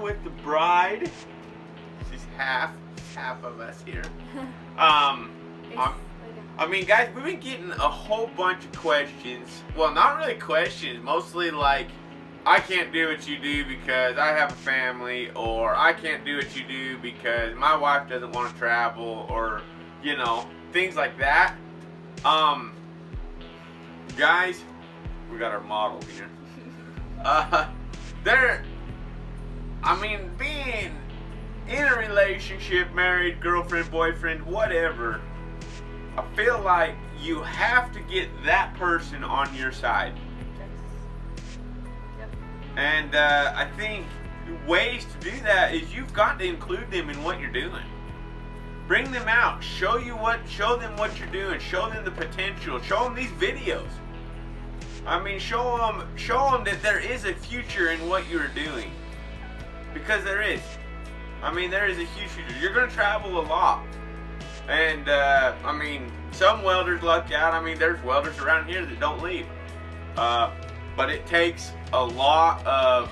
with the bride. She's half of us here. I mean, guys, we've been getting a whole bunch of questions. Well, not really questions, mostly like, I can't do what you do because I have a family, or I can't do what you do because my wife doesn't want to travel, or, you know, things like that. Guys, we got our model here. Being in a relationship, married, girlfriend, boyfriend, whatever, I feel like you have to get that person on your side. Yep. And I think ways to do that is you've got to include them in what you're doing. Bring them out. Show them what you're doing. Show them the potential. Show them these videos. I mean, show them that there is a future in what you're doing. Because there is. I mean, there is a huge future. You're going to travel a lot. And, some welders luck out. I mean, there's welders around here that don't leave. But it takes a lot of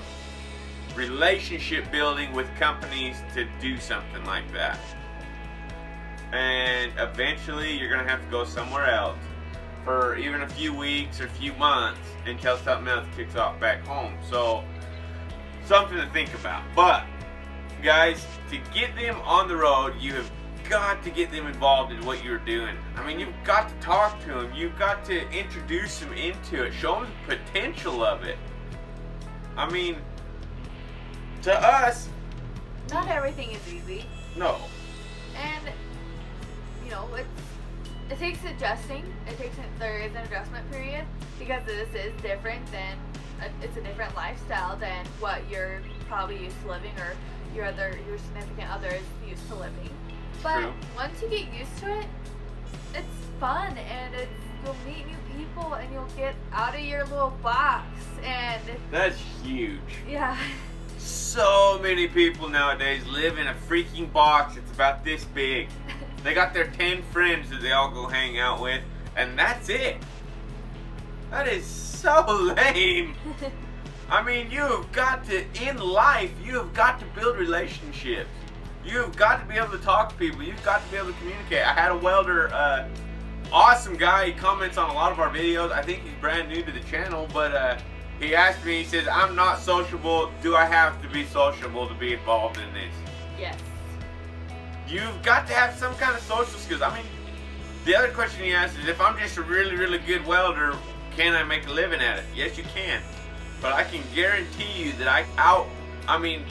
relationship building with companies to do something like that. And eventually, you're going to have to go somewhere else for even a few weeks or a few months until something else kicks off back home. So, something to think about. But, guys, to get them on the road, you have got to get them involved in what you're doing. I mean, you've got to talk to them. You've got to introduce them into it. Show them the potential of it. I mean, to us, not everything is easy. No. And, it takes adjusting. There is an adjustment period because this is different than, it's a different lifestyle than what you're probably used to living, or your significant other is used to living. But True. Once you get used to it, it's fun, and you'll meet new people, and you'll get out of your little box, and That's huge. yeah. So many people nowadays live in a freaking box. It's about this big. They got their 10 friends that they all go hang out with, and that's it. That is so lame. I mean, in life, you have got to build relationships. You have got to be able to talk to people. You've got to be able to communicate. I had a welder, awesome guy. He comments on a lot of our videos. I think he's brand new to the channel, but he asked me, he says, I'm not sociable. Do I have to be sociable to be involved in this? Yes. You've got to have some kind of social skills. I mean, the other question he asked is, if I'm just a really, really good welder, can I make a living at it? Yes, you can. But I can guarantee you that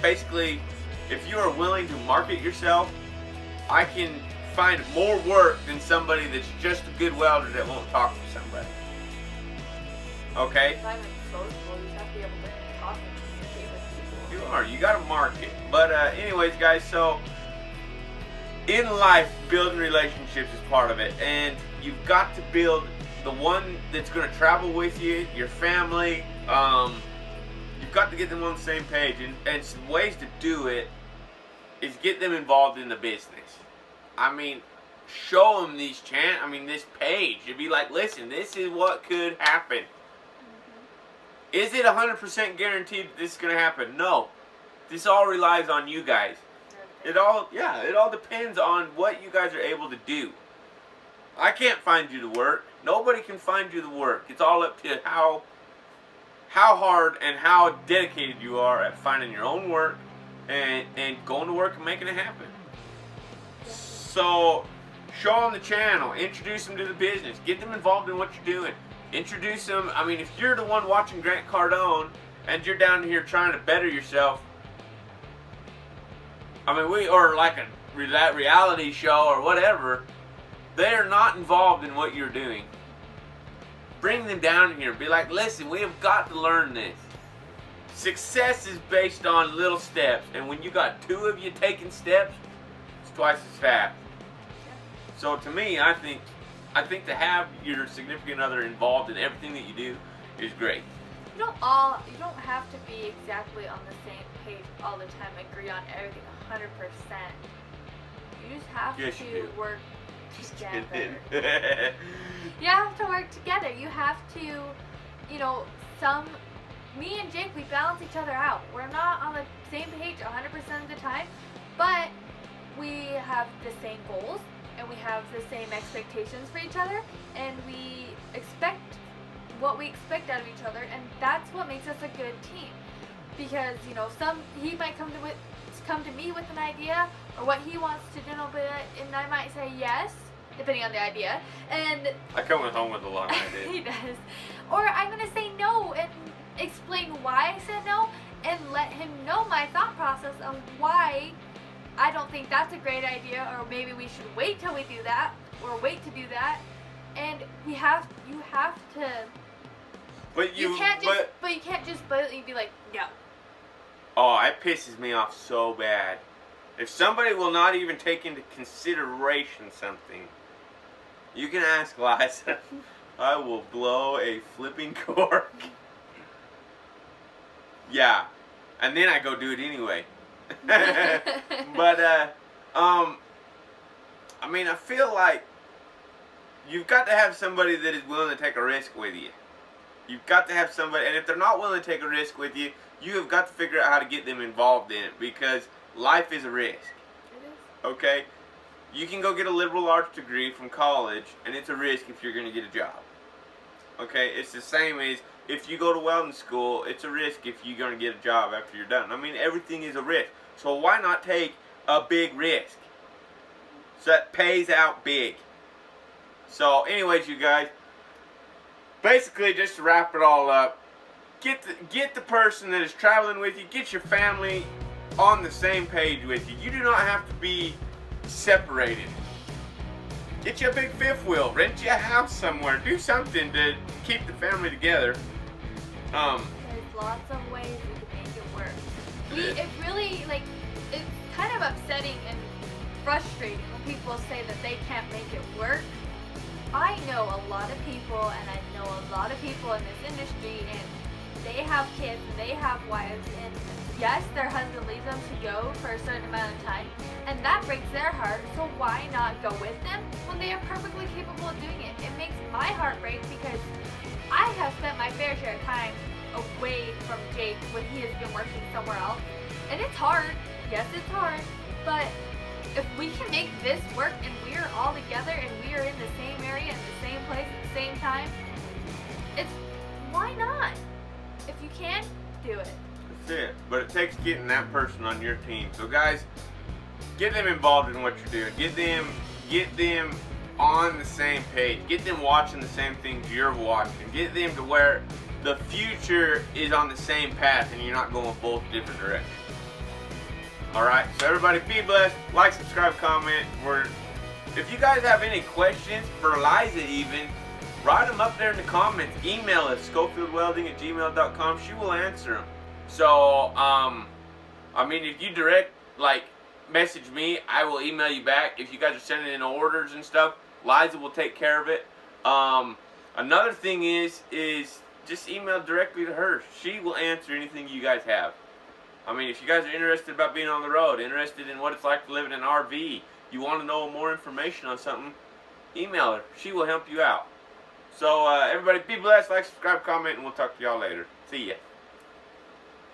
basically, if you are willing to market yourself, I can find more work than somebody that's just a good welder that won't talk to somebody. Okay? Not even sociable, you have to be able to talk and communicate with people. You gotta market. But anyways, guys, so in life, building relationships is part of it. And you've got to build the one that's gonna travel with you, your family. You've got to get them on the same page. And some ways to do it is get them involved in the business. I mean, show them this page. You'd be like, listen, this is what could happen. Mm-hmm. Is it 100% guaranteed that this is going to happen? No. This all relies on you guys. It all depends on what you guys are able to do. I can't find you the work. Nobody can find you the work. It's all up to how hard and how dedicated you are at finding your own work and going to work and making it happen. So, show them the channel. Introduce them to the business. Get them involved in what you're doing. Introduce them. I mean, if you're the one watching Grant Cardone and you're down here trying to better yourself, or like a reality show or whatever, they are not involved in what you're doing. Bring them down here. Be like, listen, we have got to learn this. Success is based on little steps, and when you got two of you taking steps, it's twice as fast. So to me, I think to have your significant other involved in everything that you do is great. You don't have to be exactly on the same page all the time, agree on everything 100%. You just have to work together. You have to work together. You have to, me and Jake, we balance each other out. We're not on the same page 100% of the time, but we have the same goals and we have the same expectations for each other, and we expect what we expect out of each other, and that's what makes us a good team. Because he might come to me with an idea or what he wants to do, and I might say yes, depending on the idea, and I come home with a long idea. he does, or I'm gonna say no and explain why I said no, and let him know my thought process of why I don't think that's a great idea, or maybe we should wait till we do that, or wait to do that, and you have to. But you can't just blatantly be like, no. Oh, it pisses me off so bad. If somebody will not even take into consideration something, you can ask Eliza. I will blow a flipping cork. Yeah, and then I go do it anyway. But I mean, I feel like you've got to have somebody that is willing to take a risk with you. You've got to have somebody, and if they're not willing to take a risk with you, you have got to figure out how to get them involved in it, because life is a risk. It is. Okay? You can go get a liberal arts degree from college, and it's a risk if you're going to get a job. Okay? It's the same as if you go to welding school, it's a risk if you're going to get a job after you're done. I mean, everything is a risk. So why not take a big risk? So that pays out big. So anyways, you guys, basically, just to wrap it all up, get the person that is traveling with you, get your family on the same page with you. You do not have to be separated. Get you a big fifth wheel, rent you a house somewhere, do something to keep the family together. There's lots of ways we can make it work. It really, it's kind of upsetting and frustrating when people say that they can't make it work. I know a lot of people, and I know a lot of people in this industry, and they have kids and they have wives, and yes, their husband leaves them to go for a certain amount of time, and that breaks their heart, so why not go with them when they are perfectly capable of doing it? It makes my heart break because I have spent my fair share of time away from Jake when he has been working somewhere else, and it's hard. Yes, it's hard, but if we can make this work and we are all together and we are in the same area, in the same place, at the same time, why not? If you can, do it. That's it. But it takes getting that person on your team. So guys, get them involved in what you're doing. Get them on the same page. Get them watching the same things you're watching. Get them to where the future is on the same path and you're not going both different directions. Alright, so everybody be blessed. Like, subscribe, comment. If you guys have any questions for Eliza even, write them up there in the comments. Email us, schofieldwelding@gmail.com. She will answer them. So, I mean, if you message me, I will email you back. If you guys are sending in orders and stuff, Eliza will take care of it. Another thing is just email directly to her. She will answer anything you guys have. I mean, if you guys are interested about being on the road, interested in what it's like to live in an RV, you want to know more information on something, email her. She will help you out. So, everybody be blessed, like, subscribe, comment, and we'll talk to y'all later. See ya.